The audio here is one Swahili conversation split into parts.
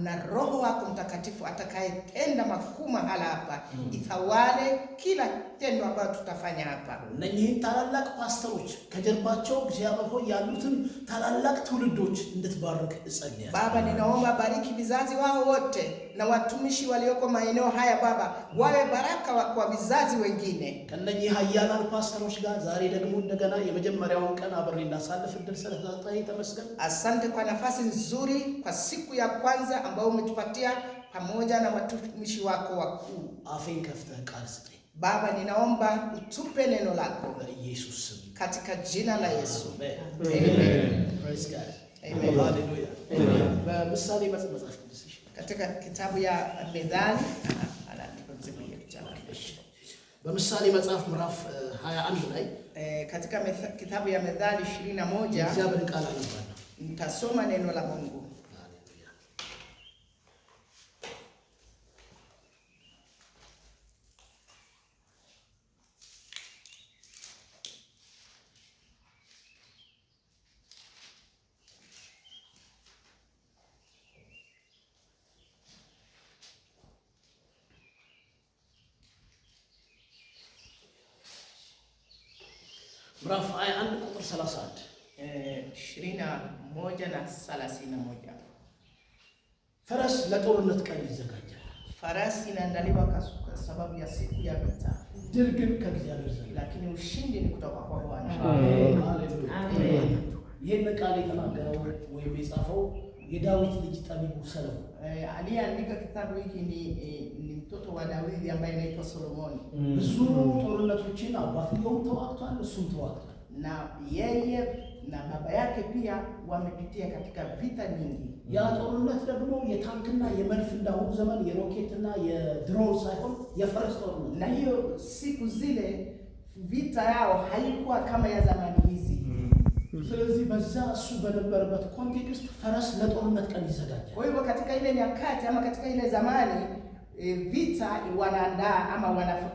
na Roho wako Mtakatifu atakayetenda makuu mahala hapa, itawale kila tendo ambalo tutafanya hapa. እነኚህን ታላላቅ ፓስተሮች ከጀርባቸው እግዚአብሔር ሆይ ያሉትን ታላላቅ ትውልዶች እንድትባርክ እጸልያለሁ። Baba, ninaomba bariki vizazi wao wote na watumishi walioko maeneo haya Baba, wawe baraka kwa vizazi wengine. ከነኚህ ኃያላን ፓስተሮች ጋር ዛሬ ደግሞ እንደገና የመጀመሪያውን ቀን አብሬ እንዳሳልፍ እድል ስለሰጠኝ ተመስገን። Asante kwa nafasi nzuri kwa siku ya kwanza ambayo umetupatia pamoja na watumishi wako wakuu. አፌን ከፍተህ ቃል ስጠኝ Baba, ninaomba utupe neno lako በኢየሱስ ስም katika jina la Yesu. Amen. Praise God. Amen. Hallelujah. በምሳሌ መጽሐፍ ቅዱስ katika kitabu ya Methali በምሳሌ መጽሐፍ ምዕራፍ 21 ላይ katika kitabu ya Methali 21 እግዚአብሔር ቃል አነባለሁ። nitasoma neno la Mungu. ምዕራፍ 21 ቁጥር 31 21:31 ፈረስ ለጦርነት ቀን ይዘጋጃል። Farasi inaandaliwa kwa sababu ya siku ya vita, ድል ግን ከእግዚአብሔር ዘንድ lakini ushindi ni kutoka kwa Bwana. Amen. ይህን ቃል የተናገረው ወይም የጻፈው የዳዊት ልጅ ጠቢቡ ሰለሞን aliyeandika kitabu hiki ni mtoto wa Daudi ambaye anaitwa Solomoni. ብዙ ጦርነቶችን አባትየው ተዋግቷል፣ እሱም ተዋግቷል። Na yeye na baba yake pia wamepitia katika vita nyingi. ያ ጦርነት ደግሞ የታንክና የመድፍ እንዳሁኑ ዘመን የሮኬትና የድሮን ሳይሆን የፈረስ ጦርነት። Na hiyo siku zile vita yao haikuwa kama ya zamani hizi. ስለዚህ በዛ እሱ በነበረበት ኮንቴክስት ፈረስ ለጦርነት ቀን ይዘጋጃል። Kwa hivyo katika ile nyakati ama katika ile zamani vita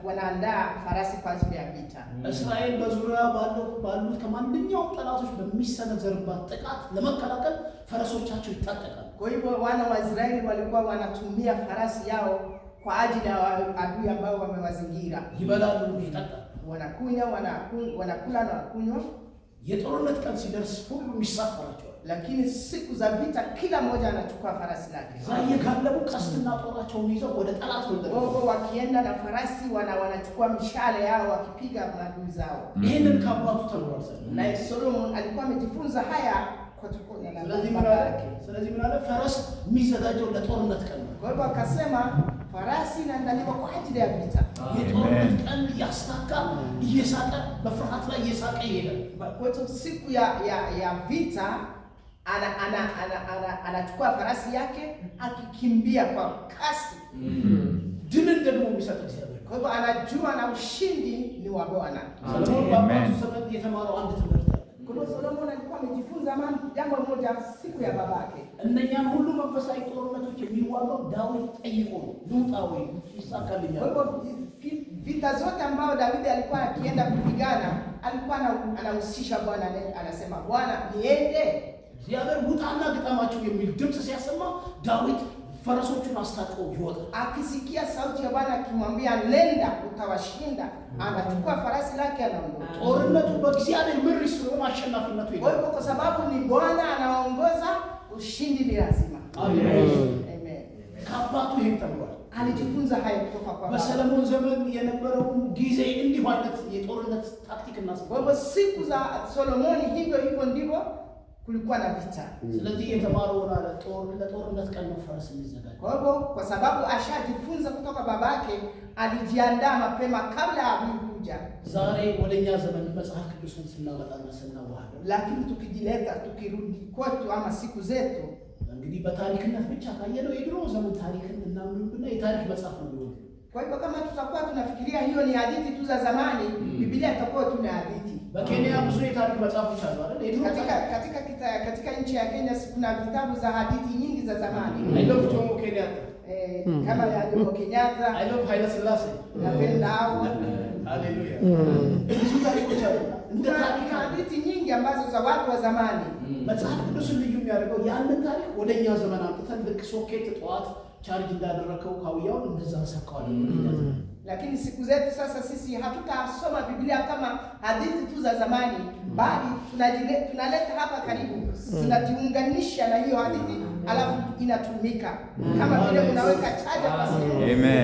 wanaandaa farasi kwa ajili ya vita. እስራኤል በዙሪያ ባሉት ከማንኛውም ጠላቶች በሚሰነዘርባት ጥቃት ለመከላከል ፈረሶቻቸው ይታጠቃሉ። Kwa hivyo wana wa Israeli walikuwa wanatumia farasi yao kwa ajili ya adui ambao wamewazingira. ይበላሉ፣ ይጠጣሉ፣ wanakula na kunywa. የጦርነት ቀን ሲደርስ ሁሉም ይሳፈራቸዋል። Lakini siku za vita kila mmoja anachukua farasi lake. ዛየ ካለቡ ቀስትና ጦራቸውን ይዘው ወደ ጠላት wao wakienda na farasi wanachukua mishale yao wakipiga maadui zao. ይሄንን ከአባቱ ተምሯል። Na Solomon alikuwa amejifunza haya kutokana na baba yake. ስለዚህ ምን አለ? ፈረስ የሚዘጋጀው ለጦርነት ቀን ነው። Kwa hivyo akasema farasi inaandaliwa kwa ajili ya vita. የጦርነት ቀን ያስታካ እየሳቀ በፍርሃት ላይ እየሳቀ ይሄዳል። Kwa siku ya vita anachukua farasi yake akikimbia kwa kasi. ድልን ደግሞ የሚሰጥ እግዚአብሔር። Kwa hivyo anajua na ushindi ni wa Bwana. ሰለሞን በአባቱ ዘመን የተማረው አንድ ትምህርት ነው። Kwa hivyo Solomon alikuwa amejifunza jambo moja siku ya babake. እነኛን ሁሉ መንፈሳዊ ጦርነቶች የሚዋጋው ዳዊት ጠይቆ ነው። ልውጣ ወይ ይሳካልኛል? Kwa hivyo vita zote ambao Daudi alikuwa akienda kupigana alikuwa anahusisha Bwana, anasema Bwana niende? እግዚአብሔር ውጣና ግጠማቸው የሚል ድምጽ ሲያሰማ ዳዊት ፈረሶቹን አስታጥቆ ይወጣል። Akisikia sauti ya Bwana akimwambia nenda utawashinda, anachukua farasi lake anaondoka. ጦርነቱ በእግዚአብሔር ምሪት ስለሆነ አሸናፊነቱ Kwa hivyo kwa sababu ni Bwana anaongoza, ushindi ni lazima. አሜን። Amen. ከአባቱ ይሄን ተምሯል። Alijifunza hayo kutoka kwa baba. በሰለሞን ዘመን የነበረው ጊዜ እንዲህ ማለት የጦርነት ታክቲክና Kwa hivyo siku za Solomoni hivyo ndivyo kulikuwa na vita. ስለዚህ የተማረውን አለ ለጦርነት ቀን ነው ፈረስ የሚዘጋጀው። Kwa hivyo kwa sababu ashajifunza kutoka babake, alijiandaa mapema kabla ya adui kuja. ዛሬ ወደኛ ዘመን መጽሐፍ ቅዱስን ስናመጣና ስናዋህደው Lakini tukirudi kwetu ama siku zetu, እንግዲህ በታሪክነት ብቻ ካየነው የድሮ ዘመን ታሪክን እናምንብና የታሪክ መጽሐፍ ነው የሚሆነው። kwa hivyo kama tutakuwa tunafikiria hiyo ni hadithi tu za zamani, Biblia itakuwa tu na hadithi. በኬንያ ብዙ የታሪክ መጽሐፎች አሉ አይደል? Katika nchi ya Kenya kuna vitabu za hadithi nyingi za zamani. I love Jomo Kenyatta. Kama ya Jomo Kenyatta. I love Haile Selassie. Napenda hao. Hallelujah. ብዙ ታሪኮች አሉ። እንደ ታሪክ hadithi nyingi ambazo za watu wa zamani. መጽሐፍ ቅዱስን ልዩ የሚያደርገው ያንን ታሪክ ወደኛ ዘመን አምጥተን ልክ ሶኬት ጠዋት ቻርጅ እንዳደረከው ካውያውን እንደዛ ሰካዋለን። Lakini siku zetu sasa sisi hatutasoma Biblia kama hadithi tu za zamani, bali tunaleta hapa karibu, tunajiunganisha na hiyo hadithi, alafu inatumika kama vile unaweka chaja kwa simu,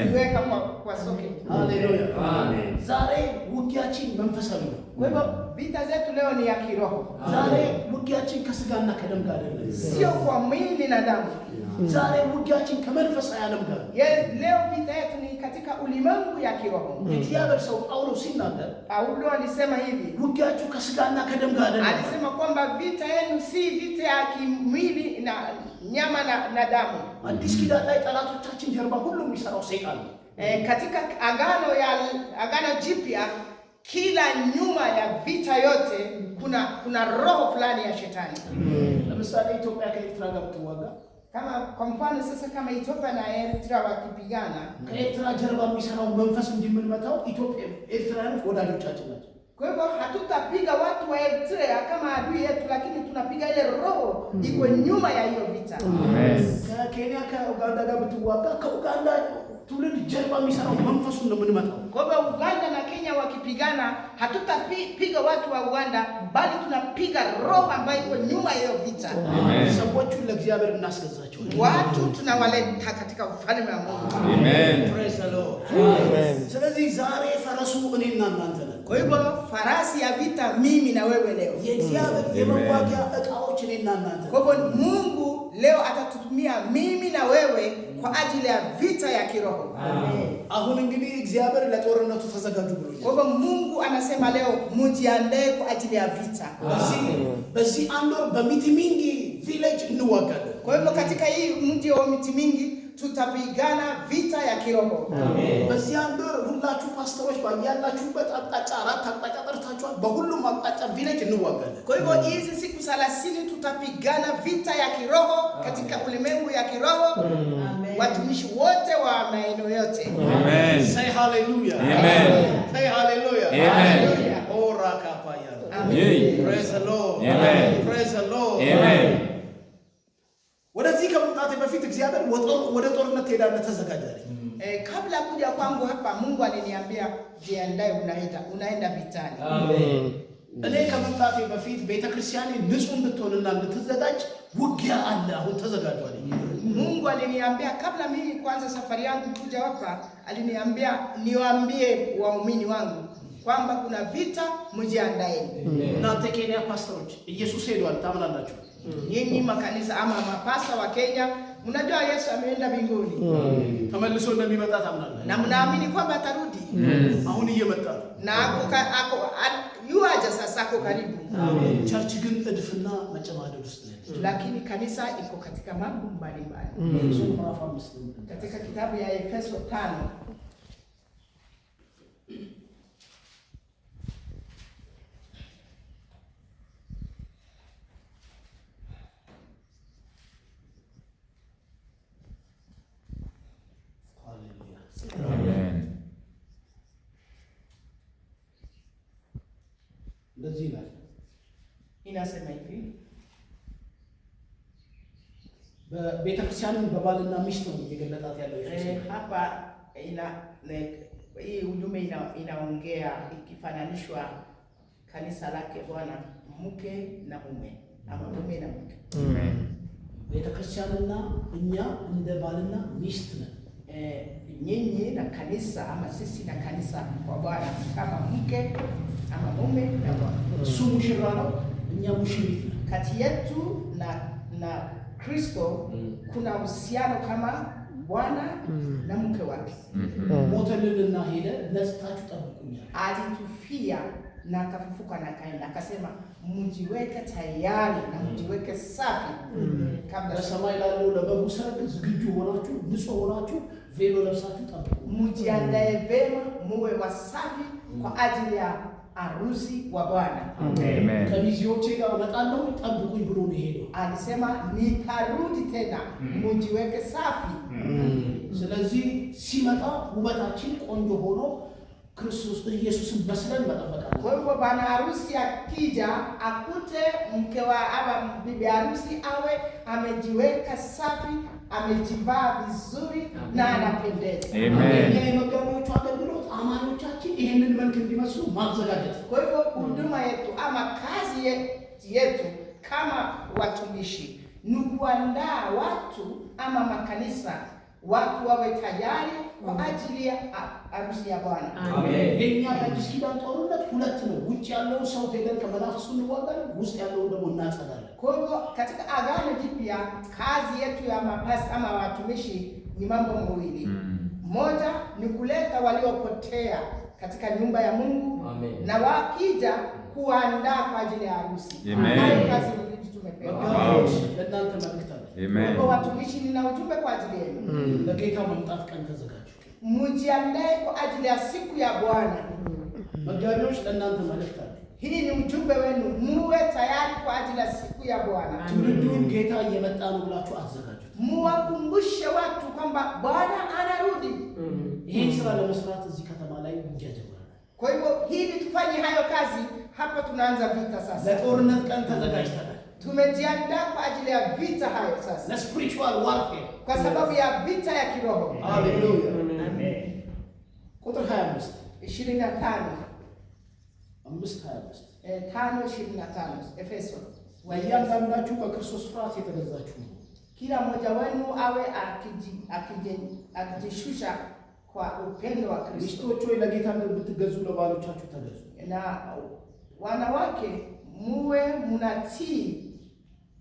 unaweka kwa socket. Haleluya, amen. Zare ውጊያችን መንፈሳዊ ነው። Kwa hivyo vita zetu leo ni ya kiroho. ዛሬ ውጊያችን ከስጋና ከደም ጋር አይደለም፣ sio kwa mwili na damu. ዛሬ ውጊያችን ከመንፈሳዊ ዓለም ጋር። Leo vita yetu ni katika ulimwengu ya kiroho. እግዚአብሔር ሰው ጳውሎስ ሲናገር Paulo alisema hivi, ውጊያችሁ ከስጋና ከደም ጋር አይደለም። alisema kwamba vita yenu si vita ya kimwili na nyama na damu. አዲስ ኪዳን ላይ ጠላቶቻችን ጀርባ ሁሉ የሚሰራው ሰይጣን ነው። Katika agano jipya, kila nyuma ya vita yote kuna roho fulani ya shetani. ለምሳሌ ኢትዮጵያ ከኤርትራ ጋር ብትዋጋ Kama kwa mfano sasa kama Ethiopia na Eritrea wakipigana, ከኤርትራ ጀርባ የሚሰራው መንፈስ እንዲምንመታው ኢትዮጵያ ኤርትራውያን ወዳጆቻችን ናቸው። kwa hivyo hatutapiga watu wa Eritrea kama adui yetu, lakini tunapiga ile roho iko nyuma ya hiyo vita. ከኬንያ ከኡጋንዳ ጋር ብትዋጋ ከኡጋንዳ ትውልድ ጀርባ የሚሰራው መንፈሱን ነው የምንመታው። Kwa hivyo Uganda na Kenya wakipigana, hatutapiga watu wa Uganda, bali tunapiga roho ambayo iko nyuma ya hiyo vita. ሰዎቹን ለእግዚአብሔር እናስገዛቸው። Watu tunawaleta katika ufalme wa Mungu. Amen. Praise the Lord. Amen. ስለዚህ ዛሬ ፈረሱ እኔና እናንተ ነን። Kwa hivyo farasi ya vita mimi na wewe leo. የእግዚአብሔር የመዋጊያ ዕቃዎች እኔና እናንተ። Kwa hivyo Mungu leo atatutumia mimi na wewe kwa ajili ya vita ya kiroho. Amen. አሁን እንግዲህ እግዚአብሔር ለጦርነቱ ተዘጋጁ ብሎኛል። Kwa hivyo Mungu anasema leo mjiandae kwa ajili ya vita. በዚህ አንድ ወር በሚቲሚንጊ ቪሌጅ እንዋጋለን። Kwa hivyo katika hii mji wa Mitimingi tutapigana vita ya kiroho. በዚህ አንድ ወር ሁላችሁ ፓስተሮች ባያላችሁበት አቅጣጫ አራት አቅጣጫ ጠርታችኋል። በሁሉም አቅጣጫ ቪሌጅ እንዋጋለን። Kwa hivyo hizi siku 30 tutapigana vita ya kiroho katika ulimwengu ya kiroho. Watumishi wote wa maeneo yote. Amen. Say hallelujah. Amen. Say hallelujah. Amen. Ora kapaya. Amen. Praise the Lord. Amen. Praise the Lord. Amen. ወደዚህ ከመምጣቴ በፊት እግዚአብሔር ወደ ጦርነት ትሄዳለህ ተዘጋጃለህ። Kabla kuja kwangu hapa Mungu aliniambia jiandae, unaenda vitani. Amen. እኔ ከመምጣቴ በፊት ቤተክርስቲያኔ ንጹህ እንድትሆንና እንድትዘጋጅ ውጊያ አለ። አሁን ተዘጋጇል። Mungu aliniambia kabla mimi kwanza safari yangu kuja hapa, aliniambia niwaambie waumini wangu kwamba kuna vita, mjiandae. እናንተ ኬንያ ፓስተሮች ኢየሱስ ሄዷል ታምናላችሁ? Nyinyi makanisa ama mapasta wa Kenya, mnajua Yesu ameenda mbinguni. ተመልሶ እንደሚመጣ ታምናላችሁ? Na mnaamini kwamba atarudi? አሁን እየመጣ Na ako yuaja sasa, ako karibu. ቸርች ግን እድፍና መጨማደድ ውስጥ ነው። Lakini kanisa iko katika mambo mbalimbali. ኤፌሶን ምዕራፍ 5 Katika kitabu ya Efeso 5 Amen. እንደዚህ ይላል። inasema hivi, በቤተክርስቲያኑ በባልና ሚስት ነው የገለጣት ያለው ኤፌሶን። hapa hii ujumbe inaongea ikifananishwa kanisa lake Bwana, mke na mume ama mume na mke. Amen. ቤተክርስቲያንና እኛ እንደ ባልና ሚስት ነን። Nyinyi na kanisa ama sisi na kanisa kwa Bwana kama mke ama mume na Bwana. እሱ ሙሽራ ነው፣ እኛ ሙሽሪት ነን። Kati yetu na Kristo kuna uhusiano kama bwana na mke wake. ሞተልንና ሄደ ነጽታችሁ ጠብቁኛል። Alitufia na akafufuka na kaenda akasema mjiweke tayari na mjiweke safi kabla በሰማይ ላለው ለበጉ ሰርግ ዝግጁ ሆናችሁ ንጹህ ሆናችሁ ቬሎ ለብሳችሁ ጠብቁ። mjiandae vema muwe wasafi kwa ajili ya harusi wa Bwana. Amen. ከሚዜዎቼ ጋር እመጣለሁ ጠብቁኝ ብሎ ነው ሄደው። Alisema nitarudi tena mjiweke safi. ስለዚህ ሲመጣ ውበታችን ቆንጆ ሆኖ ክርስቶስ ኢየሱስን መስለን መጠበቅ አለ። Kwa hivyo bwana harusi akija akute mke wa ama bibi harusi awe amejiweka safi, amejivaa vizuri na anapendeza. Amen. የመጋቢዎቹ አገልግሎት አማኞቻችን ይህንን መልክ እንዲመስሉ ማዘጋጀት። Kwa hivyo huduma yetu ama kazi yetu kama watumishi ni kuandaa watu ama makanisa watu wawe tayari kwa ajili ya harusi ya Bwana. Amen. የኛ የአዲስ ኪዳን ጦርነት ሁለት ነው። ውጭ ያለው ሰው ሄደን ከመናፍስቱ እንዋጋለን፣ ውስጥ ያለው ደግሞ እናጸዳለን። Kwa hivyo katika agano jipya kazi yetu ya mapasta ama watumishi ni mambo mawili. Moja ni kuleta waliopotea katika nyumba ya Mungu. Amen. Na wakija kuandaa kwa ajili ya harusi. Amen. Hayo kazi ni tumepewa. ለእናንተ መልእክት አለ። Amen. Kwa watumishi nina ujumbe kwa ajili yenu. ለጌታ መምጣት ቀን ተዘጋጁ። Mjiandae kwa ajili ya siku ya Bwana. መጋቢዎች ለእናንተ መልእክት አለ። Hii ni ujumbe wenu, muwe tayari kwa ajili ya siku ya Bwana. ትውልዱን ጌታ እየመጣ ነው ብላችሁ አዘጋጁት። Muwakumbushe watu kwamba Bwana anarudi. ይህን ስራ ለመስራት እዚህ ከተማ ላይ ውጊያ ጀምረናል። Kwa hivyo hili tufanye hayo kazi, hapa tunaanza vita sasa. ለጦርነት ቀን ተዘጋጅተናል። Tumejiandaa kwa ajili ya vita hayo sasa. ለስፒሪቹዋል ዋርፌር Kwa sababu ya vita ya kiroho. ሃሌሉያ። Amen. ቁጥር 25 25 5:25 5:25 Efeso. እያንዳንዳችሁ በክርስቶስ ፍርሃት የተገዛችሁ ነው። Kila mmoja wenu awe akijishusha kwa upendo wa Kristo. ሚስቶች ሆይ ለጌታ እንደምትገዙ ለባሎቻችሁ ተገዙ። Na wanawake muwe mnatii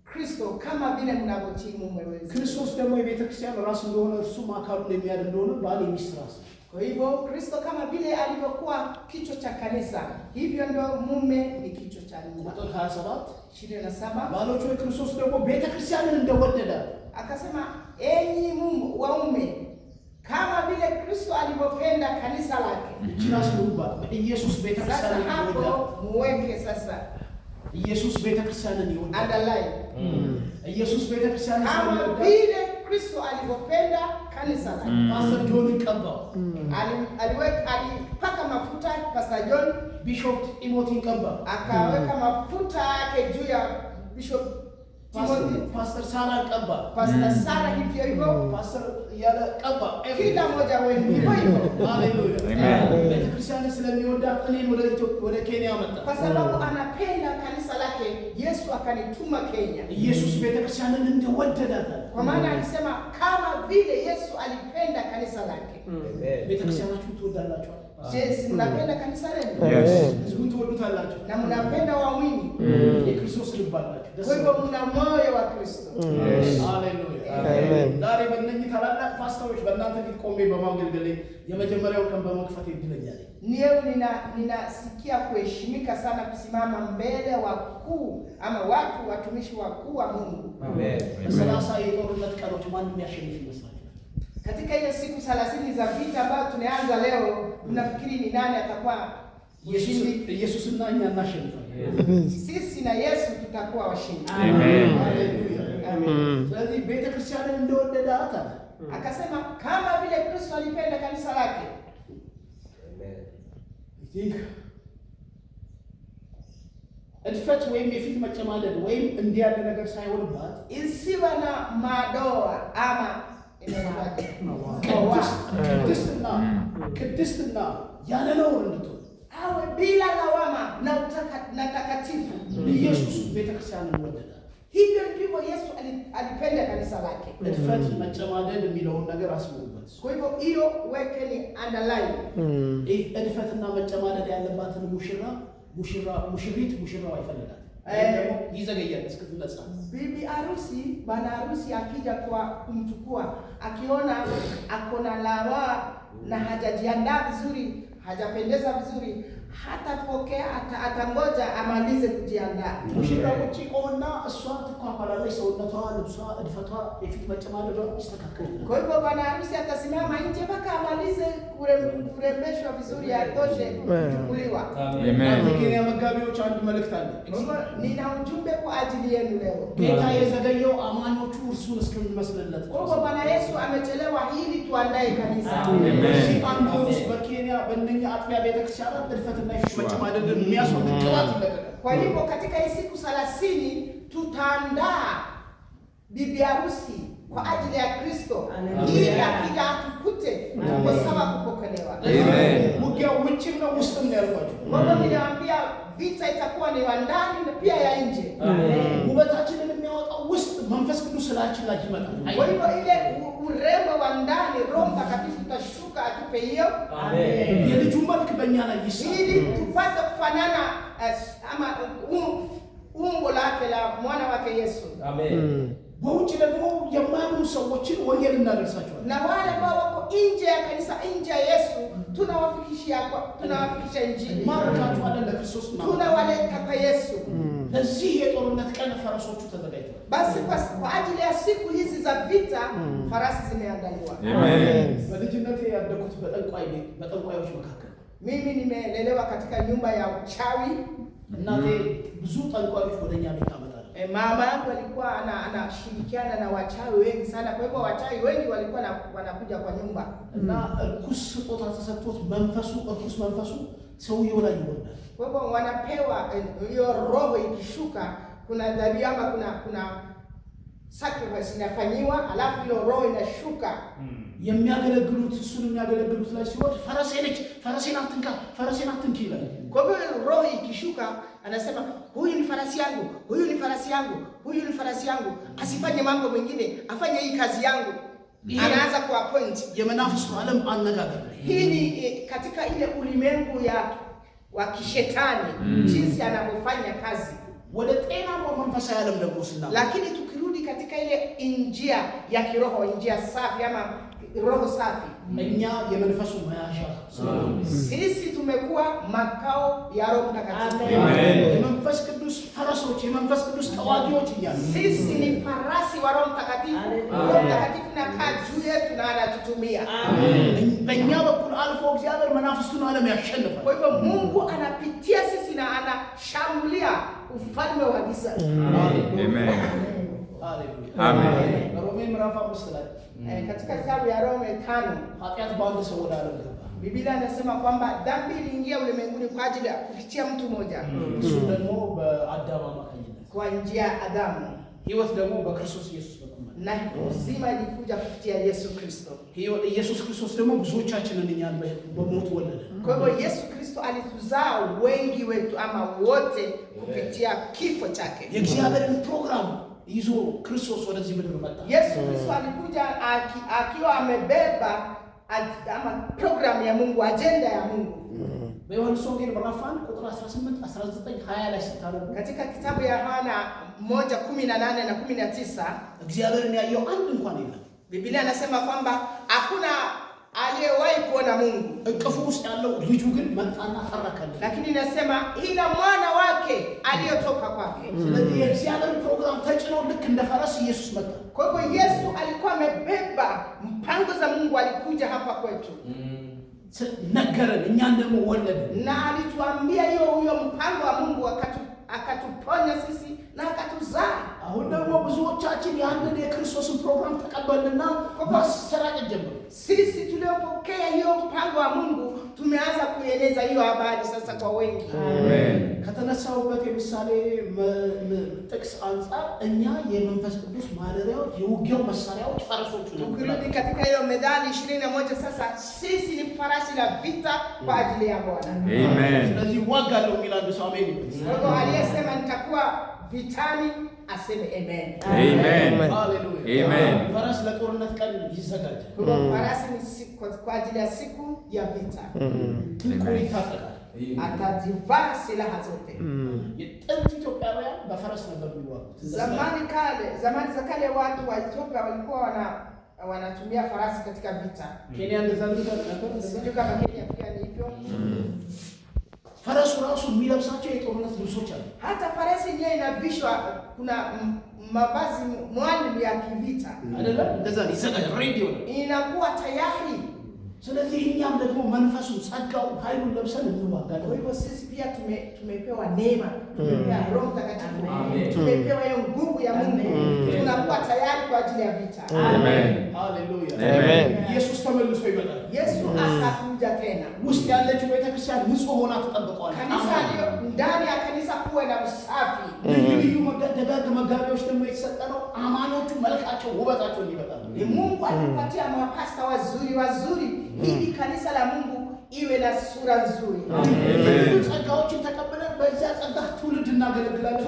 Kristo kama vile mnavyotii mume wenu. ክርስቶስ ደግሞ የቤተ ክርስቲያን ራስ እንደሆነ እርሱም አካሉን የሚያድን እንደሆነ ባል የሚስት ራስ ነው። Kwa hivyo Kristo kama vile alivyokuwa kichwa cha kanisa, hivyo ndio mume ni kichwa cha nyumba. ቁጥር 27 27 ባሎች ሆይ ክርስቶስ ደግሞ ቤተ ክርስቲያንን እንደወደደ akasema, enyi waume kama vile Kristo alivyopenda kanisa lake. እቺ ራስ ነው ኢየሱስ ቤተ Sasa ክርስቲያንን hapo ይወዳል። muweke sasa ኢየሱስ ቤተ ክርስቲያንን ይወዳል። underline. ኢየሱስ ቤተ ክርስቲያንን Kama ይወዳል። vile Kristo alivyopenda kanisa lake. ፓስተር ጆን ቀባው። Alipaka mafuta Pastor John, ቢሾፕ ጢሞቲን ቀባው። akaweka mafuta yake juu ya Bishop Timothy, ፓስተር ሳራን ቀባ። Pastor Sarah hivyo hivyo, ፓስተር ያለ ቀባ። kila mmoja wenu hivyo hivyo. ሃሌሉያ። Amen. ቤተ ክርስቲያንን ስለሚወዳት እኔን ወደ ኬንያ መጣ። Kwa sababu anapenda kanisa lake, Yesu akanituma Kenya. ኢየሱስ ቤተ ክርስቲያንን እንደወደዳት አለ። Kwa maana alisema kama vile Yesu alipenda kanisa lake. ቤተ ክርስቲያናችሁን ትወዳላችሁ? Je, si mnapenda kanisa lenu? Yes. ህዝቡን ትወዱታላችሁ? Na mnapenda waumini? የክርስቶስ ልብ አላችሁ። ደስ Kwa hivyo mna moyo wa Kristo. ሃሌሉያ። Amen. ዛሬ በእነኚህ ታላላቅ ፓስተሮች በእናንተ ፊት ቆሜ በማገልገሌ የመጀመሪያው ቀን በመክፈቴ እድለኛ ነኝ። Niyo ninasikia kuheshimika sana kusimama mbele wakuu ama watumishi wakuu wa Mungu. Amen. በሰላሳ የጦርነት ቀኖች ማንም ያሸንፍ ይመስላችኋል? Katika ile siku 30 za vita ambayo tunaanza leo, unafikiri ni nani atakuwa mshindi? ኢየሱስና እኛ እናሸንፋለን። Sisi na Yesu tutakuwa washindi. Amen. ሃሌሉያ። Amen. ስለዚህ ቤተ ክርስቲያንን እንደወደዳት አለ። Akasema kama vile Kristo alipenda kanisa lake. እድፈት ወይም የፊት መጨማደድ ወይም እንዲህ ያለ ነገር ሳይሆንባት Isiwe na madoa ama ቅድስትና ያለ ነውር እንድትሆን awe bila lawama na takatifu. ኢየሱስ ቤተክርስቲያንን ወደዳት። Hivyo ndivyo Yesu alipenda kanisa lake. እድፈት መጨማደድ የሚለውን ነገር አስቡበት። Kwa hivyo hiyo weke ni underline. እድፈትና መጨማደድ ያለባትን ሙሽራው አይፈልጋት። ደግሞ ይዘገያል እስክትነጻ። Bibi harusi, bwana harusi akija kwa kumchukua, akiona akona lawa na hajajiandaa vizuri, hajapendeza vizuri, hatapokea, atangoja amalize kujiandaa. ሙሽራው ውጪ ቆምና እሷ ትኳኳላለች። ሰውነቷ፣ ልብሷ፣ እድፈቷ፣ የፊት መጨማደዷ ይስተካከላል። Kwa hivyo bwana harusi atasimama nje mpaka amalize kurembeshwa vizuri, atoshe kuchukuliwa. Amen. የኬንያ መጋቢዎች አንድ መልእክት አለ። Nina ujumbe kwa ajili yenu leo. ጌታ የዘገየው አማኞቹ እርሱን እስከሚመስልለት። Kwa hivyo Bwana Yesu amechelewa ili tuandae kanisa. በዚህ አንዱ ውስጥ በኬንያ በእነኛ አጥቢያ ቤተክርስቲያናት እድፈትና ሽመጭ ማደድን የሚያስወግድ ቅባት ይለቀቃል። Kwa hivyo katika hii siku 30 tutaandaa bibi harusi kwa ajili ya Kristo. Ili akija atukute tuko sawa kupokelewa. ውጊያው ውጭም ነው ውስጥም ነው ያልኳችሁ። Kwa hivyo niliwaambia vita itakuwa ni wa ndani na pia ya nje. ውበታችንን የሚያወጣው ውስጥ መንፈስ ቅዱስ ስላችን ላይ ይመጣል። Kwa hivyo ile urembo wa ndani Roho Mtakatifu tutashuka atupe hiyo. የልጁ መልክ በእኛ ላይ ይሰራል። Ili tupate kufanana ama umbo lake la mwana wake Yesu. በውጭ ደግሞ የማያምኑ ሰዎችን ወንጌል እናደርሳቸዋለን። Na wale ambao wako nje ya kanisa, nje ya Yesu, tunawafikishia injili. ማረካቸዋለን ለክርስቶስ Tunawaleta kwa Yesu. ለዚህ የጦርነት ቀን ፈረሶቹ ተዘጋጅተዋል። Basi kwa ajili ya siku hizi za vita, farasi zimeandaliwa. በልጅነቴ ያደኩት በጠንቋዮች መካከል Mimi nimelelewa katika nyumba ya uchawi. እናቴ ብዙ ጠንቋዮች ወደኛ ቤት ታመጣለች። Mama yangu alikuwa anashirikiana na wachawi wengi sana. Kwa hivyo wachawi wengi walikuwa wanakuja kwa nyumba. እና እርኩስ ስጦታ ተሰጥቶት እርኩስ መንፈሱ ሰውየው ላይ ይወርዳል። Kwa hivyo wanapewa hiyo roho ikishuka, kuna dhabihu ama kuna sacrifice inafanyiwa, alafu hiyo roho inashuka. የሚያገለግሉት እሱን የሚያገለግሉት ላይ ሲወድ ፈረሴን አትንካ ይላል። Kwa hivyo roho ikishuka anasema huyu ni farasi yangu, huyu ni farasi yangu, huyu ni farasi yangu, asifanye mambo mengine, afanye hii kazi yangu. Anaanza kuappoint. የመናፍስቱ ዓለም አነጋገር Hii ni katika ile ulimwengu wa kishetani, jinsi anavyofanya kazi. ወደ ጤናማው መንፈሳዊ ዓለም ደግሞ ስናመጣ Lakini tukirudi katika ile njia ya kiroho, njia safi ama roho safi, እኛ የመንፈሱ መያዣ ስለሆነ sisi tumekuwa makao ya Roho Mtakatifu. የመንፈስ ቅዱስ ፈረሶች የመንፈስ ቅዱስ ተዋጊዎች እያሉ Sisi ni farasi wa Roho Mtakatifu. Roho Mtakatifu anakaa juu yetu na anatutumia. በእኛ በኩል አልፎ እግዚአብሔር መናፍስቱን ዓለም ያሸንፋል። Kwa hivyo Mungu anapitia sisi na anashambulia ufalme wa giza. Amen. Amen. ሮሜ ምዕራፍ 5 ላይ Katika kitabu ya Rome 5, ኃጢአት በአንድ ሰው ወደ ዓለም ገባ። Biblia inasema kwamba dhambi iliingia ulimwenguni kwa ajili ya kupitia mtu mmoja, እሱ ደግሞ በአዳም አማካኝነት kwa njia ya Adamu, ሕይወት ደግሞ በክርስቶስ ኢየሱስ በኩል na uzima ilikuja kupitia Yesu Kristo. ኢየሱስ ክርስቶስ ደግሞ ብዙዎቻችንን እኛን በሞት ወለደ። Kwa hivyo Yesu Kristo alituzaa wengi wetu ama wote kupitia kifo chake. የእግዚአብሔርን ፕሮግራም ይዞ ክርስቶስ ወደዚህ ምድር መጣ። Yesu Kristo alikuja akiwa amebeba ama program ya Mungu, agenda ya Mungu. በዮሐንስ ወንጌል ምዕራፍ 1 ቁጥር 18 19 20 ላይ ስታነቡ Katika kitabu ya Yohana 1:18 na 19, እግዚአብሔርን ያየው አንድ እንኳን የለም። Biblia inasema kwamba hakuna aliyewahi kuona Mungu. እቅፉ ውስጥ ያለው ልጁ ግን መጣና ተረከለ። Lakini inasema ila mwana wake aliyotoka kwake. ስለዚህ የእግዚአብሔር ፕሮግራም ተጭኖ ልክ እንደ ፈረስ ኢየሱስ መጣ። Kwa hivyo Yesu alikuwa amebeba mpango za Mungu, alikuja hapa kwetu. ነገረን እኛን ደግሞ ወለደ Na alituambia huyo mpango wa Mungu akatuponya sisi na akatuzaa. አሁን ደግሞ ብዙዎቻችን ያንን የክርስቶስን ፕሮግራም ተቀበልና ማሰራጨት ጀመሩ። Sisi tuliopokea hiyo mpango wa Mungu tumeanza kueleza hiyo habari sasa kwa wengi. Amen. ከተነሳውበት የምሳሌ ጥቅስ አንፃር እኛ የመንፈስ ቅዱስ ማደሪያዎች የውጊያው መሳሪያዎች ፈረሶቹ ነው። Tukirudi katika hiyo Methali 21 sasa, sisi ni farasi la vita kwa ajili ya Bwana. Amen. ስለዚህ ዋጋለው የሚላሉ ሰው አሜን። Kwa hivyo aliyesema nitakuwa vitani aseme amen. Amen. ሃሌሉያ Amen. ፈረስ ለጦርነት ቀን ይዘጋጃል። Kwa hivyo farasi ni kwa ajili ya siku ya vita. ትልቁን ይታጠቃል። Atajivaa silaha zote. የጥንት ኢትዮጵያውያን በፈረስ ነበር የሚዋጉት። Zamani za kale watu wa Ethiopia walikuwa wanatumia farasi katika vita. ኬንያ እንደዛ ነበር። Sijui kama Kenya pia ni hivyo. ፈረሱ ራሱ የሚለብሳቸው የጦርነት ልብሶች አሉ። Hata farasi yenyewe inavishwa, kuna mavazi maalum ya kivita. አይደለም እንደዛ ይዘጋጃል። ሬዲዮ ነው Inakuwa tayari. ስለዚህ እኛም ደግሞ መንፈሱን ጸጋው ኃይሉን ለብሰን እንዋጋለን። Kwa hivyo sisi pia tumepewa neema, tumepewa Roho Mtakatifu, tumepewa hiyo nguvu ya Mungu. Tunakuwa tayari kwa ajili ya vita. Amen. Haleluya. Amen. ኢየሱስ ተመልሶ ይመጣል። Yesu atakuja tena. ውስጥ ያለችው ቤተክርስቲያን ንጹህ ሆና ተጠብቀዋለች። Kanisa leo ndani ya kanisa kuwe na usafi. ልዩ ደጋግ መጋቢዎች ደግሞ የተሰጠነው አማኞቹ መልካቸው ውበታቸው እንዲበጣሉ። Mungu alipatia mapasta wazuri ili kanisa la Mungu iwe na sura nzuri. Amen. ጸጋዎችን ተቀበለን በዚያ ጸጋ ትውልድ እናገለግላለን።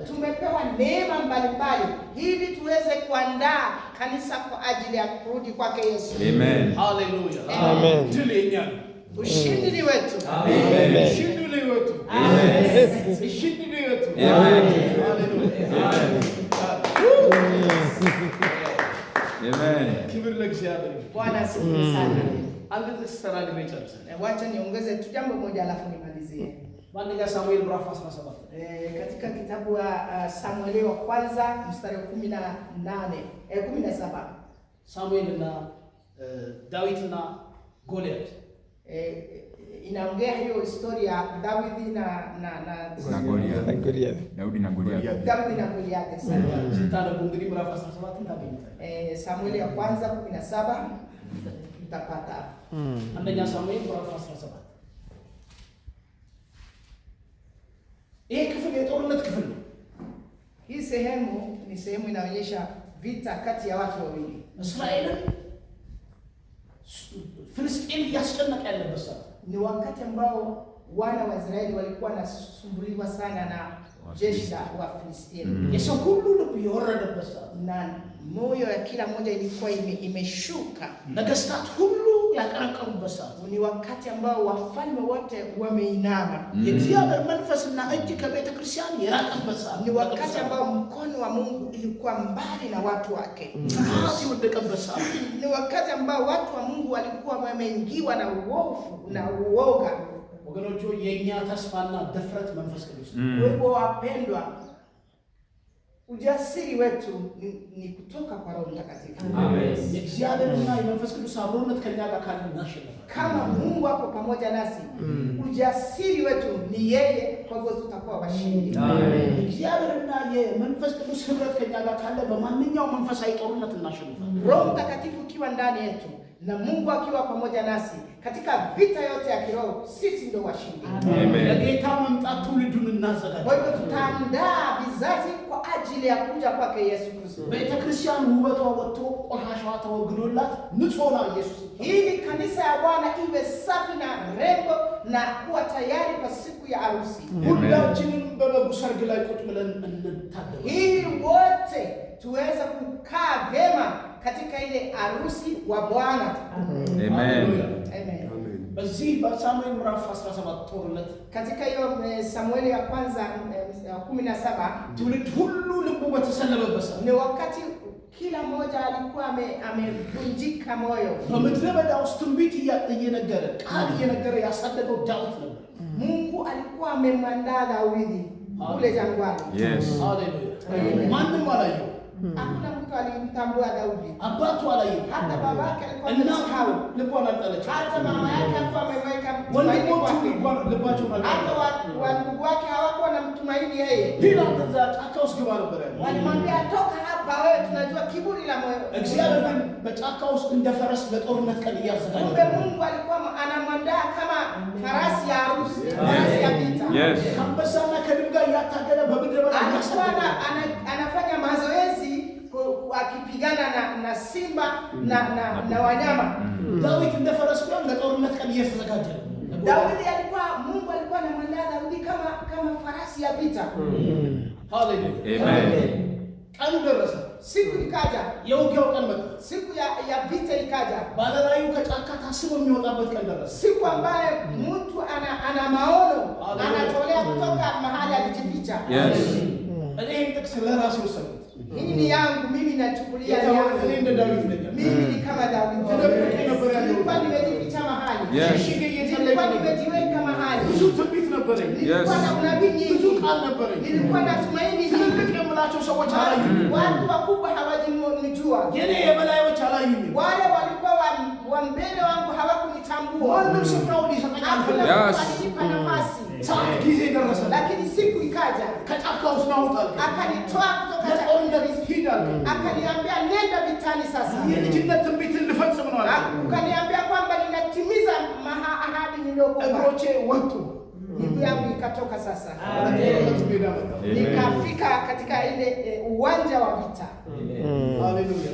Tumepewa neema mbalimbali ili tuweze kuandaa kanisa kwa ajili ya kurudi kwake Yesu. Amen. Haleluya. Amen. Tulienya. Ushindi ni wetu. Amen. Ushindi ni wetu. Amen. Ushindi ni wetu. Amen. Haleluya. Amen. ክብር ለእግዚአብሔር። Bwana asifiwe sana. አንድ ጥቅስ ተናግሬ ጨርሳለሁ። Wacha niongeze tu jambo moja alafu nimalizie. በአንደኛ ሳሙኤል ምዕራፍ 17 Katika kitabu wa Samueli wa kwanza mstari wa 17 ሳሙኤልና ዳዊትና ጎልያድ inaongea hiyo historia ya Daudi na Goliath. Daudi na Goliath. Daudi na Goliath. ስታነቡ እንግዲህ ምዕራፍ 17 ታገኙታላችሁ። Samueli ya kwanza 17 mtapata. አንደኛ ሳሙኤል ምዕራፍ 17 ይሄ ክፍል የጦርነት ክፍል ነው። Hii sehemu ni sehemu inaonyesha vita kati ya watu wawili. እስራኤልን ፍልስጤም እያስጨነቀ ያለበት ሰዓት Ni wakati ambao wana wa Israeli walikuwa nasumbuliwa sana na jeshi la Wafilisti. የሰው ሁሉ ልብ የወረደበት ሰዓት Na moyo ya kila mmoja ilikuwa imeshuka. ነገስታት ሁሉ ያቀረቀሩበት ሰዓት Ni wakati ambao wafalme wote wameinama. የእግዚአብሔር መንፈስና እጅ ከቤተ ክርስቲያን የራቀበት ሰዓት Ni wakati ambao mkono wa Mungu ilikuwa mbali na watu wake. ፍርሃት የወደቀበት ሰዓት Ni wakati ambao watu wa Mungu walikuwa wameingiwa na uovu na uoga. ወገኖቹ የኛ ተስፋና ድፍረት መንፈስ ቅዱስ Kwa hivyo wapendwa, ujasiri wetu ni kutoka kwa Roho Mtakatifu. የእግዚአብሔርና የመንፈስ ቅዱስ አብሮነት ከኛ ጋር ካለ እናሸንፋለን። Kama Mungu ako pamoja nasi, ujasiri wetu ni yeye, kwa hivyo tutakuwa washindi. እግዚአብሔርና የመንፈስ ቅዱስ ህብረት ከኛ ጋር ካለ በማንኛውም መንፈሳዊ ጦርነት እናሸንፋለን። Roho Mtakatifu ukiwa ndani yetu na Mungu akiwa pamoja nasi katika vita yote ya kiroho, sisi ndio washindi. Amen. ለጌታ መምጣት ትውልዱን እናዘጋጅ። Kwa hivyo tutaandaa vizazi kwa ajili ya kuja kwake Yesu Kristo. ቤተ ክርስቲያን ውበቷ ወጥቶ ቆሻሻዋ ተወግዶላት ንጹህ ሆና ኢየሱስ Ili kanisa ya Bwana iwe safi na rembo na kuwa tayari kwa siku ya harusi. ሁላችንም በበጉ ሰርግ ላይ ቁጭ ብለን እንታደማለን። Ili wote tuweze kukaa vyema katika ile harusi wa Bwana. Amen. Amen. በዚህ በሳሙኤል ምዕራፍ 17 ጦርነት Katika hiyo Samueli ya kwanza 17 ትውልድ ሁሉ ልቡ በተሰለበበት ሰዓት ni wakati kila mmoja alikuwa amevunjika moyo. በምድረ በዳ ውስጥ ትንቢት እየነገረ ቃል እየነገረ ያሳደገው ዳዊት ነበር። Mungu alikuwa amemwandaa Daudi kule jangwani. Yes. ሃሌሉያ። ማንም አላየው። Hakuna mtu alimtambua Daudi. አባቱ አላየው። Hata babake alikuwa እናቱ amesahau. ልቧን አልጣለች። Hata mama yake alikuwa ameweka mtumaini ወንድሞቹ kwake. ልባቸውን Hata አልጣለች። wandugu wake hawakuwa na mtumaini yeye. ፒላጦስ እዛ ጫካ ውስጥ ግባ ነበር ያለው። Walimwambia toka hapa wewe, tunajua kiburi la moyo. እግዚአብሔር ግን በጫካ ውስጥ እንደ ፈረስ ለጦርነት ቀን እያዘጋጀ Kumbe Mungu alikuwa anamwandaa kama farasi ya harusi, farasi ya vita. Yes. ከአንበሳና ከድንጋይ እያታገለ በምድረ በዳ Alikuwa እያሳደገ anafanya mazoezi akipigana na simba na wanyama. ዳዊት እንደ ፈረስ ቢሆን ለጦርነት ቀን እየተዘጋጀ ነው። Daudi alikuwa, Mungu alikuwa anamwandaa Daudi kama farasi ya vita. ሃሌሉያ። Amen. ቀኑ ደረሰ። Siku ikaja, የውጊያው ቀን መጣ። siku ya vita ikaja. ባለራእዩ ከጫካ ታስቦ የሚወጣበት ቀን ደረሰ። Siku ambaye mtu ana maono anatolea kutoka mahali alijificha. Yes. እኔ ይህን ጥቅስ ለራሴ ወሰንኩት። Hii ni yangu mimi, nachukulia እኔ yangu. እንደ ዳዊት ነኝ። Mimi ni kama Daudi. Nilikuwa nimejificha mahali. Yes. Nilikuwa nimejiweka mahali. ብዙ ትንቢት ነበረኝ። Nilikuwa na unabii ብዙ nyingi. ቃል ነበረኝ። Nilikuwa na tumaini ትልልቅ nyingi. የምላቸው ሰዎች አላዩኝም። Watu wakubwa hawajanijua. የኔ የበላዮች አላዩኝም። Wale walikuwa ማንም ስፍራውን ሊሰጠኝ አልፈለገም። alinipa nafasi. ሰዓት ጊዜ ደረሰ። Lakini siku ikaja. ከጫካ ውስጥ ናውጣል። Akanitoa kutoka ለጦርነት ሂዳል። akaniambia nenda vitani sasa. የልጅነት ትንቢትን ልፈጽም ነው አለ። Akaniambia kwamba ninatimiza ahadi niliyokupa. እግሮቼ ወጡ። Miguu yangu ikatoka sasa. Amen. Nikafika katika ile uwanja wa vita. Haleluya.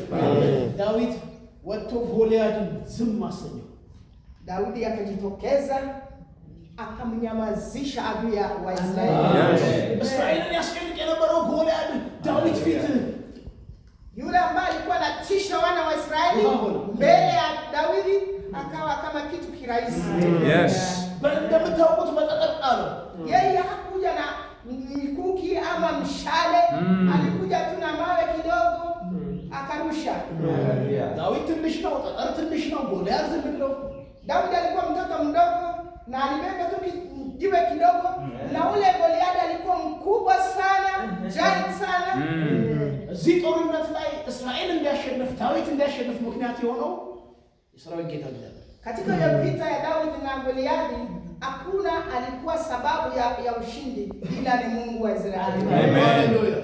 ዳዊት ወጥቶ ጎልያድን ዝም አሰኘው። Daudi akajitokeza akamnyamazisha adui wa Israeli. እስራኤልን ያስጨንቅ የነበረው ጎልያድ ዳዊት ፊት Yule ambaye alikuwa anatisha wana wa Israeli mbele ya Daudi akawa kama kitu kirahisi. Yes. እንደምታውቁት መጠጠቅ ነው። Yeye hakuja na mikuki ama mshale, alikuja tu na mawe kidogo akarusha. ዳዊት ትንሽ ነው፣ ጠጠር ትንሽ ነው፣ ጎልያድ ትልቅ ነው። Daudi alikuwa mtoto mdogo na alibeba tu jiwe kidogo, na ule Goliathi alikuwa mkubwa sana, giant sana. እዚህ ጦርነት ላይ እስራኤል እንዲያሸንፍ ዳዊት እንዲያሸንፍ ምክንያት የሆነው የሰራዊት ጌታ እግዚአብሔር Katika ya vita ya Daudi na Goliathi hakuna alikuwa sababu ya ushindi ila ni Mungu wa Israeli. Haleluya.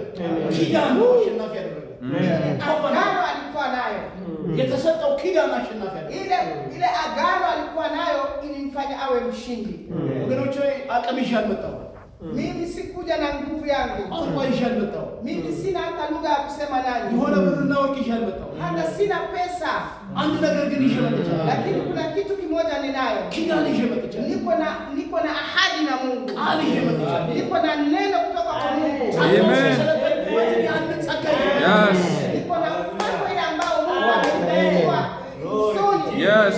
ኪዳን አሸናፊ ያደረገው Agano alikuwa nayo. የተሰጠው ኪዳን አሸናፊ ያደረገው Ile agano alikuwa nayo ilimfanya awe mshindi. ወገኖቼ አቅም ይዤ አልመጣሁም። Mimi sikuja na nguvu yangu. ቋንቋ ይዤ አልመጣሁም። Mimi sina hata lugha ya kusema nani. የሆነ ብርና ወርቅ ይዤ አልመጣሁም። Hata sina pesa. አንድ ነገር ግን ይዤ መጥቻለሁ። Lakini kuna kitu kimoja ninayo. ኪዳን ይዤ መጥቻለሁ። Niko na ahadi na Mungu. ቃል ይዤ መጥቻለሁ። Niko na neno kutoka kwa Mungu. Amen. ያንን ጸጋ ይዤ Yes. Niko na mpango ile ambao Mungu amenipa. Yes.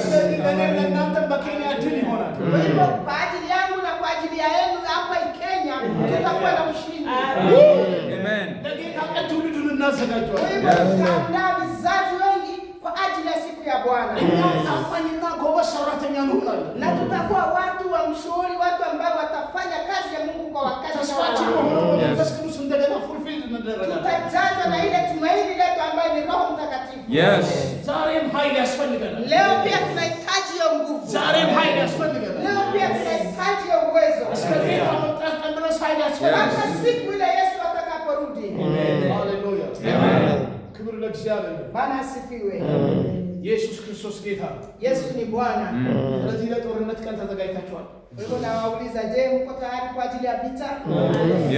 ለእናንተ በኬንያ ድል ይሆናል። Kwa hivyo kwa ajili yangu na kwa ajili ya yenu hapa Kenya tutakuwa na ushindi. Amen. ለጌታ ቀን ትውልዱን Kwa እናዘጋጀዋለን። hivyo tutaandaa vizazi wengi kwa ajili ya siku ya Bwana. እኛ ታማኝና ጎበዝ ሰራተኛ እንሆናለን። Na tutakuwa watu wa mshauri, watu ambao watafanya kazi ya Mungu kwa wakati ተስፋችን wao. በሆነው በመንፈስ ቅዱስ እንደገና ፉልፊልድ እንደረጋለን። Tutajazwa na ile tumaini letu ambayo ni Roho Mtakatifu. Yes. ዛሬም ኃይል ያስፈልገናል። Leo pia tunahitaji hiyo nguvu. ዛሬም ኃይል ያስፈልገናል። Leo pia tunahitaji hiyo uwezo. እስከ ጌታ መምጣት ቀን ድረስ ኃይል Hata ያስፈልገናል። siku ile Yesu atakaporudi. ሃሌሉያ። Amen. ክብር ለእግዚአብሔር። Bwana asifiwe. ኢየሱስ ክርስቶስ ጌታ ነው። Yesu ni Bwana. ስለዚህ ለጦርነት ቀን ተዘጋጅታችኋል? Kwa hivyo nawauliza, je, mko tayari kwa ajili ya vita?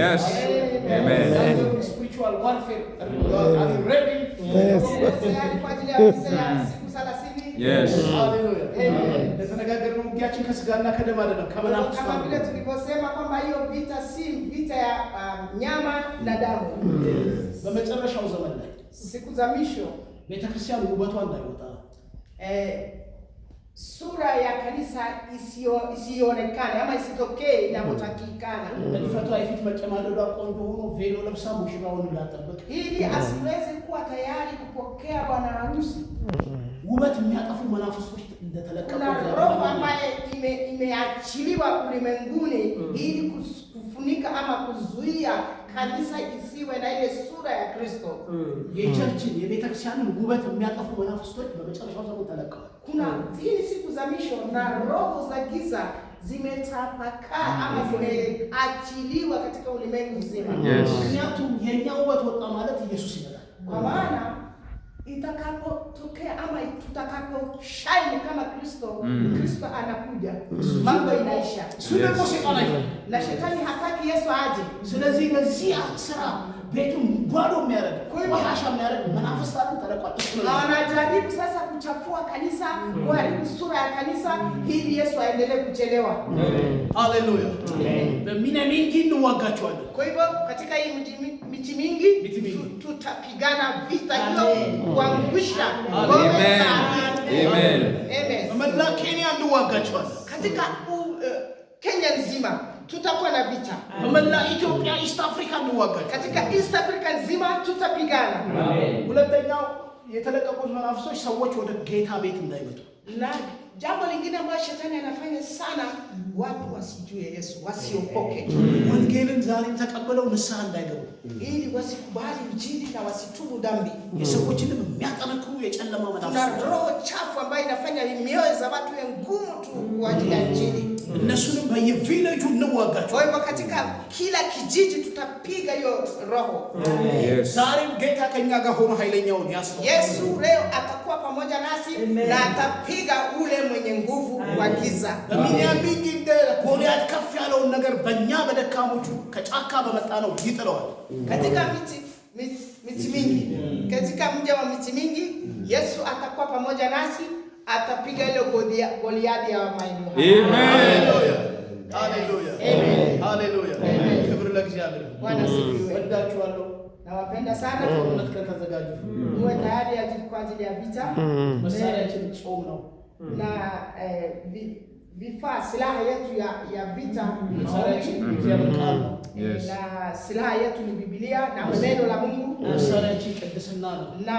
Yes. Amen. Spiritual warfare. Are you ready? Mko tayari kwa ajili ya vita ya siku 30? Yes. ሃሌሉያ። Amen. ለተነጋገርነው ውጊያችን ከስጋና ከደም አይደለም ከመናፍስት Kama ጋር vile ነው። tulivyosema kwamba hiyo vita si vita ya nyama na damu. በመጨረሻው ዘመን ላይ Siku za mwisho ቤተክርስቲያን ውበቷ እንዳይወጣ sura ya kanisa isiyoonekane ama isitokee inapotakikana, እድፈቷ የፊት መጨማደዷ ቆንጆ ሆኖ ቬሎ ለብሳ ሙሽራውን እንዳጠበቅ ili asiweze kuwa tayari kupokea bwana harusi. ውበት የሚያጠፉ መናፍስቶች እንደተለቀቁ Kuna roho ambaye imeachiliwa ulimwenguni ili kufunika ama kuzuia kanisa isiwe na ile sura ya Kristo. የቸርችን የቤተክርስቲያንን ውበት የሚያጠፉ መናፍስቶች በመጨረሻው ዘመን ተለቀዋል። Kuna hii siku za mwisho na roho za giza zimetapakaa ama zimeachiliwa katika ulimwengu mzima. Yes. ምክንያቱም የኛ ውበት ወጣ ማለት ኢየሱስ ይመጣል። Kwa maana itakapotokea ama tutakapo shine kama Kristo, Kristo anakuja, mambo inaisha. ስለዚህ ሰይጣን አይፈልግም። Na shetani hataki Yesu aje. ስለዚህ በዚህ ስራ ቤቱን ጓዶ የሚያደርግ ቆሻሻ የሚያደርግ መናፍስታትን ተለቋል። Na wanajaribu sasa kuchafua kanisa, kuharibu sura ya kanisa ili Yesu aendelee kuchelewa. ሃሌሉያ። በሚና ሚንጊ እንዋጋቸዋለን። Kwa hivyo katika hii miti mingi tutapigana vita hiyo kuangusha ngome Amen. za adui. Amen. Amen. በመላ ኬንያ እንዋጋቸዋለን። Katika Kenya nzima tutakuwa na vita. በመላ ኢትዮጵያ ኢስት አፍሪካ እንዋጋቸዋለን። Katika East Africa nzima tutapigana. ሁለተኛው የተለቀቁት መናፍስቶች ሰዎች ወደ ጌታ ቤት እንዳይመጡ Na jambo lingine ambalo shetani anafanya sana, watu wasijue Yesu, wasiokoke. ወንጌልን ዛሬም ተቀበለው ንስሐ እንዳይገቡ ili wasikubali injili na wasitubu dhambi. የሰዎችን ልብ የሚያጠነክሩ የጨለማ መናፍስት Kuna roho chafu ambayo inafanya mioyo za watu iwe ngumu tu kwa ajili ya injili. እነሱንም በየቪሌጁ እንዋጋቸው። Kwa hivyo katika kila kijiji tutapiga hiyo roho. Yes. ዛሬም ጌታ ከኛ ጋር ሆኖ ኃይለኛውን ያስፈራል። Yesu leo atakuwa pamoja nasi na atapiga ule mwenye nguvu wa giza. በሚያምኝ እንደ ጎልያድ ከፍ ያለውን ነገር በእኛ በደካሞቹ ከጫካ በመጣ ነው ይጥለዋል። Katika miti mingi, katika mji wa miti mingi, Yesu atakuwa pamoja nasi, atapiga ile Goliathi ya maeneo haya. ሃሌሉያ ሃሌሉያ Amen. ሃሌሉያ ክብር ለእግዚአብሔር። Bwana sifiwe. ወዳችኋለሁ። Nawapenda sana. ጦርነት ከተዘጋጁ Muwe tayari kwa ajili ya vita. መሳሪያችን ጾም ነው። Na vifaa silaha yetu ya vita መሳሪያችን እግዚአብሔር ቃል ነው። Yes. na silaha yetu ni Biblia na neno la Mungu. መሳሪያችን ቅድስና ነው። Na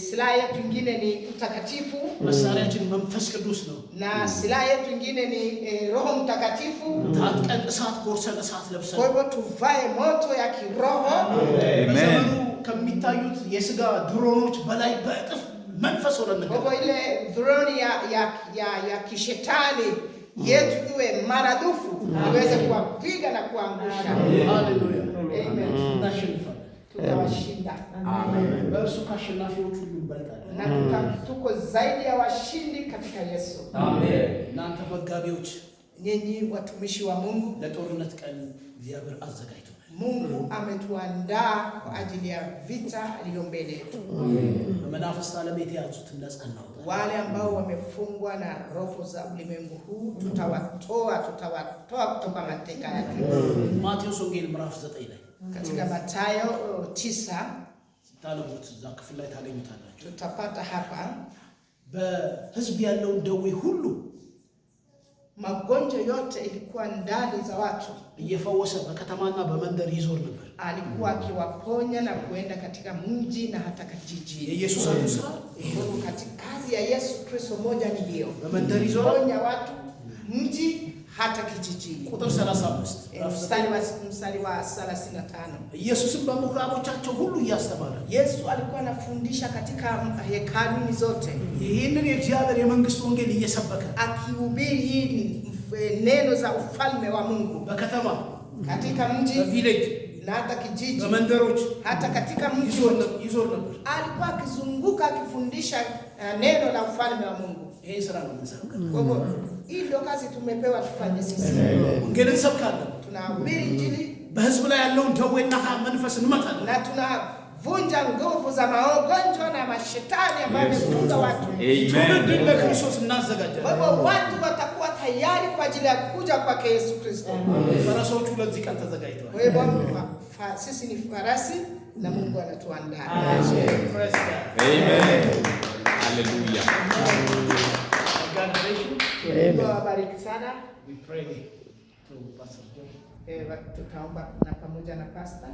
silaha yetu nyingine ni utakatifu. መሳሪያችን መንፈስ ቅዱስ ነው። Na silaha yetu nyingine ni Roho Mtakatifu. ታጥቀን እሳት ጎርሰን እሳት ለብሰን Kwa hivyo tuvae moto ya kiroho. በዘመኑ ከሚታዩት የሥጋ ድሮኖች በላይ በእጥፍ መንፈስ ሆነን Kwa hivyo ile drone ya kishetani yetu iwe maradufu iweze kuwapiga na kuangusha. ሃሌሉያ Amen. እናሸንፋለን። Tutawashinda. በእርሱ ከአሸናፊዎች ሁሉ እንበልጣለን። Na tuko zaidi ya washindi katika Yesu. እናንተ መጋቢዎች Nyinyi watumishi wa Mungu, ለጦርነት ቀን እግዚአብሔር አዘጋጅቷል። Mungu ametuandaa kwa ajili ya vita iliyo mbele yetu. በመናፍስት ዓለም የተያዙትን ነፃ እናውጣለን። Wale ambao wamefungwa na roho za ulimwengu huu tutawatoa kutoka mateka yake. ማቴዎስ ወንጌል ምዕራፍ 9 ላይ Katika Mathayo 9 ታነቡት እዛ ክፍል ላይ ታገኙታላችሁ። tutapata hapa በሕዝብ ያለውን ደዌ ሁሉ magonjwa yote ilikuwa ndani za watu. እየፈወሰ በከተማና በመንደር ይዞር ነበር። Alikuwa akiwaponya na kuenda katika mji na hata kijiji. የኢየሱስ አንዱ ስራ Katika kazi ya Yesu Kristo moja ni hiyo. በመንደር ይዞር Ponya watu mji hata kijiji. ቁጥር 35 Mstari wa 35. ኢየሱስም በምኩራቦቻቸው ሁሉ እያስተማረ Yesu alikuwa anafundisha katika hekaluni zote. ይህንን የእግዚአብሔር የመንግስት ወንጌል እየሰበከ Akihubiri neno za ufalme wa Mungu በከተማ katika mji በቪሌጅ na hata kijiji በመንደሮች hata katika mji ይዞር ነበር። alikuwa akizunguka akifundisha neno la ufalme wa Mungu. ይሄ ስራ ነው የምንሰራው። Kwa hivyo hii ndio kazi tumepewa tufanye sisi. ወንጌልን እንሰብካለን። Tunahubiri injili በህዝብ ላይ ያለውን ደዌና መንፈስ እንመታለን። na tunavunja nguvu za magonjwa na mashetani ambayo yamefunga watu. ትውልድን ለክርስቶስ እናዘጋጃለን። Kwa hivyo watu watakuwa tayari kwa ajili ya kuja kwake Yesu Kristo. ፈረሶቹ ለዚህ ቀን ተዘጋጅተዋል። Kwa hivyo sisi ni farasi na Mungu anatuandaa. Amen. Hallelujah. God bless you. Mungu awabariki sana. We pray to Pastor John. Tutaomba na pamoja na pastor.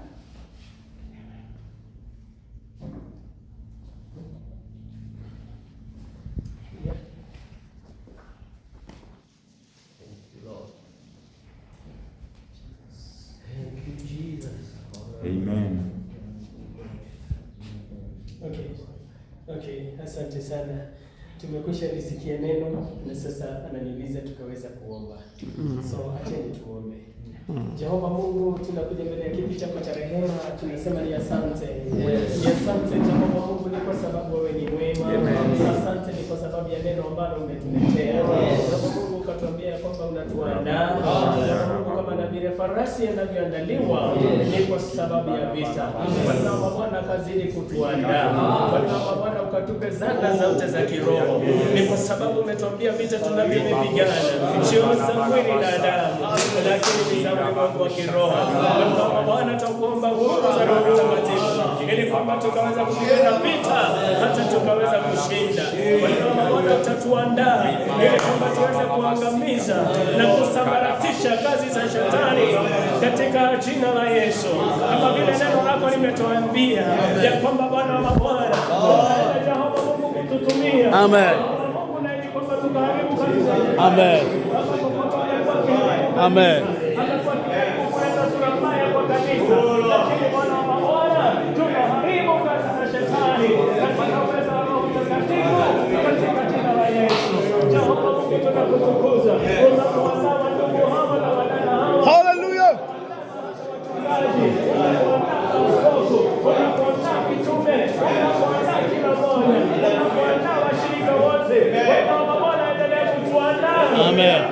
Amen. Okay, asante sana. Tumekwisha lisikia neno na sasa ananiuliza tukaweza kuomba. So acheni tuombe. Jehova Mungu, tunakuja mbele ya kiti chako cha rehema, tunasema ni asante. Ni asante Jehova Mungu, ni kwa sababu wewe ni mwema. Asante ni kwa sababu ya neno ambalo umetuletea. Jehova Mungu, ukatuambia kwamba unatuandaa. Jehova Mungu, kama nabii farasi anavyoandaliwa ni kwa sababu ya vita. Bwana wa Bwana kazidi kutuandaa. Bwana wa Bwana ukatupe zana zote za kiroho. Ni kwa sababu umetuambia vita tunavyopigana sio za mwili na damu, lakini ni za ulimwengu wa kiroho. Bwana tunakuomba nguvu za Roho Mtakatifu ili kwamba tukaweza kupigana vita hata tukaweza kushinda. Bwana utatuandaa ili kwamba tuweze kuangamiza na kusambaratisha kazi za shetani katika jina la Yesu. Kama vile neno lako limetuambia ya kwamba Bwana wa Bwana Yehova Mungu kututumia. Amen. Mungu na ili kwamba Amen. Amen. Hallelujah. Amen.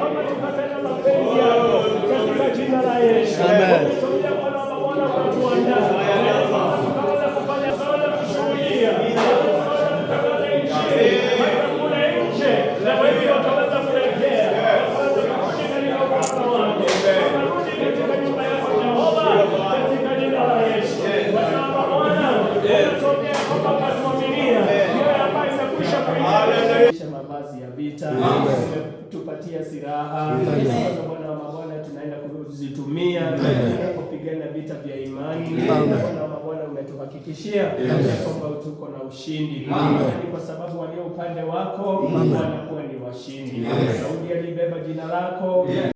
Mavazi ya vita, tupatia silaha Bwana wa mabwana, tunaenda kuzitumia kupigana vita vya imani. Bwana wa mabwana, umetuhakikishia kwamba tuko na ushindi, kwa sababu walio upande wako wanakuwa ni washindi. Daudi alibeba jina lako.